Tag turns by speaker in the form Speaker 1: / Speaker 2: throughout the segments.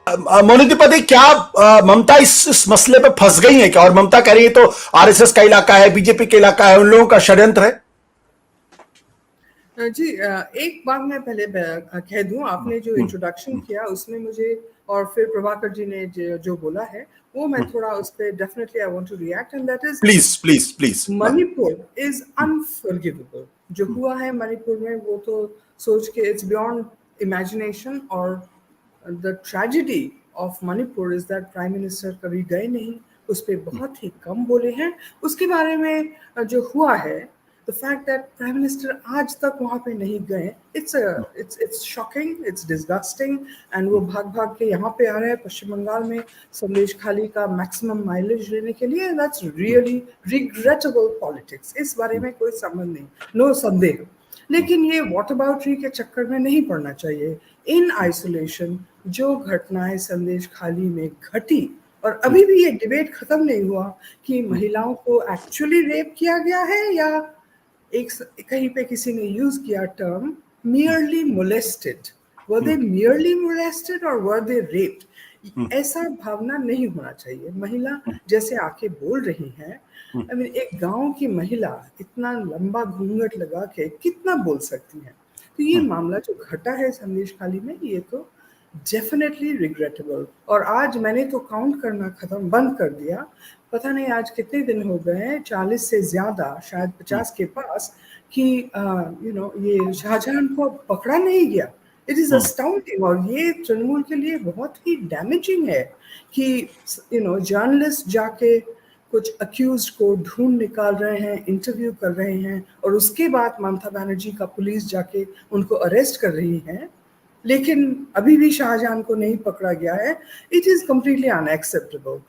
Speaker 1: मोनी त्रिपाठी, क्या ममता इस मसले पे फंस गई है क्या? और ममता कह रही है तो आरएसएस का इलाका है, बीजेपी का इलाका है, उन लोगों का षड्यंत्र है।
Speaker 2: जी, एक बात मैं पहले कह दूं, आपने जो इंट्रोडक्शन किया उसमें मुझे और फिर प्रभाकर जी ने जो बोला है वो मैं थोड़ा उस पर definitely I want to react, and that is
Speaker 1: please please please.
Speaker 2: Manipur is unforgivable. जो हुआ है मणिपुर में वो तो सोच के इट्स बियॉन्ड इमेजिनेशन। और the tragedy of Manipur is that prime minister कभी गए नहीं, उस पर बहुत ही कम बोले हैं उसके बारे में। जो हुआ है, the fact that prime minister आज तक वहाँ पे नहीं गए, it's shocking, it's disgusting. And वो भाग भाग के यहाँ पे आ रहे हैं पश्चिम बंगाल में संदेश खाली का मैक्सिमम माइलेज लेने के लिए। That's really regrettable politics. इस बारे में कोई संबंध नहीं, नो संदेह। लेकिन ये वॉट अबाउटरी के चक्कर में नहीं पड़ना चाहिए। इन आइसोलेशन जो घटनाएं संदेश खाली में घटी, और अभी भी ये डिबेट खत्म नहीं हुआ कि महिलाओं को एक्चुअली रेप किया गया है या एक कहीं पे किसी ने यूज किया टर्म मियरली मोलेस्टेड। वर दे मियरली मोलेस्टेड और वर दे रेप्ड? ऐसा भावना नहीं होना चाहिए। महिला जैसे आके बोल रही हैं, आई मीन एक गांव की महिला इतना लंबा घूंघट लगा के कितना बोल सकती है? तो ये मामला जो घटा है संदेश खाली में, ये तो डेफिनेटली रिग्रेटेबल। और आज मैंने तो काउंट करना बंद कर दिया। पता नहीं आज कितने दिन हो गए हैं, 40 से ज्यादा, शायद 50 के पास, कि ये शाहजहां को पकड़ा नहीं गया। It is astounding. और ये तृणमूल के लिए बहुत ही डैमेजिंग है कि जर्नलिस्ट जाके कुछ अक्यूज को ढूंढ निकाल रहे हैं, इंटरव्यू कर रहे हैं, और उसके बाद ममता बनर्जी का पुलिस जाके उनको अरेस्ट कर रही है, लेकिन अभी भी शाहजहां को नहीं पकड़ा गया है। It is completely unacceptable.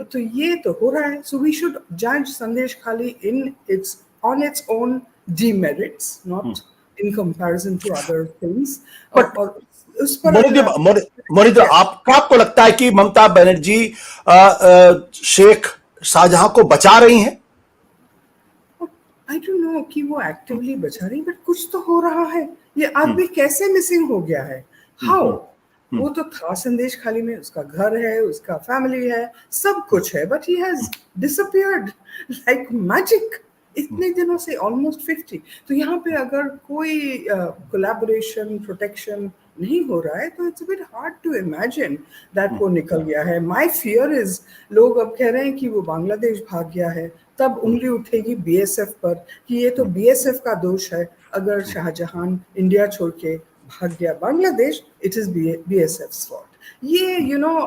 Speaker 2: तो ये तो हो रहा है। सो वी शुड जज संदेश खाली in its on its own demerits, not in comparison to other things. और उस पर
Speaker 1: मोनी, आपको लगता है कि ममता बनर्जी शेख शाहजहां को बचा रही हैं?
Speaker 2: आई डोंट नो कि वो एक्टिवली बचा रही, बट कुछ तो हो रहा है। ये आदमी कैसे मिसिंग हो गया है? हाउ? वो तो था संदेश खाली में, उसका घर है, उसका फैमिली है, सब कुछ है, but he has disappeared like magic इतने दिनों से, ऑलमोस्ट 50। तो यहाँ पे अगर कोई कोलैबोरेशन प्रोटेक्शन नहीं हो रहा है तो it's a bit hard to imagine that वो निकल गया है। माय फियर इज, लोग अब कह रहे हैं कि वो बांग्लादेश भाग गया है, तब उंगली उठेगी बीएसएफ पर कि ये तो बीएसएफ का दोष है अगर शाहजहां इंडिया छोड़ के भाग गया Bangladesh, it is BSF's fault. ये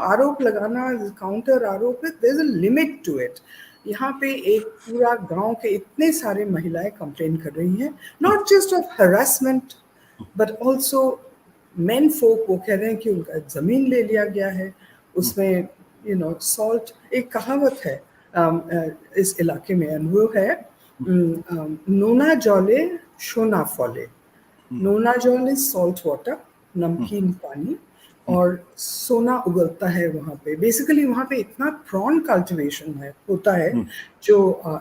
Speaker 2: आरोप लगाना, काउंटर आरोप, there is a limit to it. यहाँ पे एक पूरा गांव के इतने सारे महिलाएं कंप्लेन कर रही हैं, not just of harassment but also men folk. वो कह रहे हैं कि उनका जमीन ले लिया गया है, उसमें सॉल्ट, एक कहावत है इस इलाके में, वो है नोना जौले शोना फॉले। नोना जॉल इज सॉल्ट वाटर, नमकीन पानी, और सोना उगलता है वहाँ पे। बेसिकली वहाँ पे इतना प्रॉन कल्टिवेशन होता है जो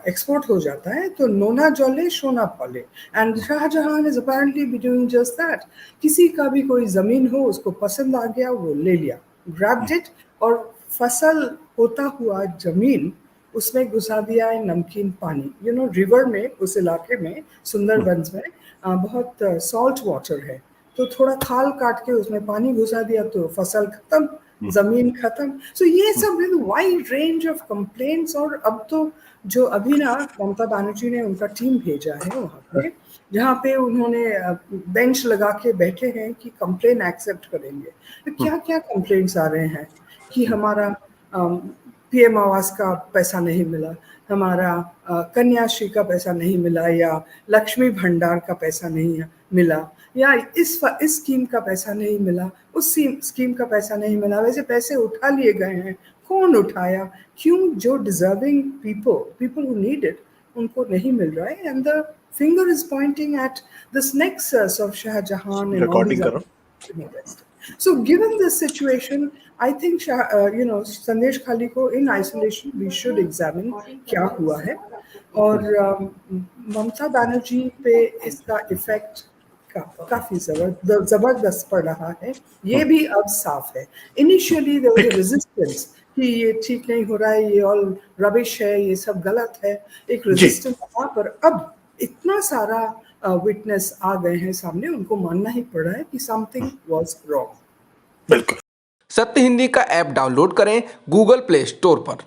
Speaker 2: एक्सपोर्ट हो जाता है। तो नोना जॉले शोना फॉले, and Shahjahan is apparently be doing just that. किसी का भी कोई जमीन हो, उसको पसंद आ गया, वो ले लिया, ग्रैब्ड इट, और फसल होता हुआ जमीन उसमें घुसा दिया है नमकीन पानी। रिवर में, उस इलाके में, सुंदरबंस में बहुत सॉल्ट वाटर है, तो थोड़ा खाल काट के उसमें पानी घुसा दिया तो फसल खत्म, जमीन खत्म। सो ये सब वाइड रेंज ऑफ कंप्लेंट्स। और अब तो जो अभी ना ममता बनर्जी ने उनका टीम भेजा है वहाँ पे, जहाँ पे उन्होंने बेंच लगा के बैठे हैं कि कंप्लेन एक्सेप्ट करेंगे। तो क्या क्या कंप्लेंट्स आ रहे हैं कि हमारा पीएम आवास का पैसा नहीं मिला, हमारा कन्याश्री का पैसा नहीं मिला, या लक्ष्मी भंडार का पैसा नहीं मिला, या इस स्कीम का पैसा नहीं मिला, उस स्कीम का पैसा नहीं मिला। वैसे पैसे उठा लिए गए हैं, कौन उठाया, क्यों? जो deserving people who need it, उनको नहीं मिल रहा है। And the finger is pointing at this nexus of Shahjahan and all this other. So given this situation, I think संदेश खाली को in isolation we should examine क्या हुआ है, और ममता बनर्जी पे इसका इफेक्ट काफी जबरदस्त पड़ रहा है। ये भी अब साफ है। इनिशियली देयर वाज
Speaker 1: ठीक।
Speaker 2: अ रेजिस्टेंस कि ये ठीक नहीं हो रहा है, ये ऑल रबिश है, ये सब गलत है, एक
Speaker 1: जी
Speaker 2: रेजिस्टेंस था, पर अब इतना सारा विटनेस आ गए हैं सामने, उनको मानना ही पड़ रहा है कि समथिंग वाज रॉन्ग।
Speaker 1: बिल्कुल।
Speaker 3: सत्य हिंदी का ऐप डाउनलोड करें गूगल प्ले स्टोर पर।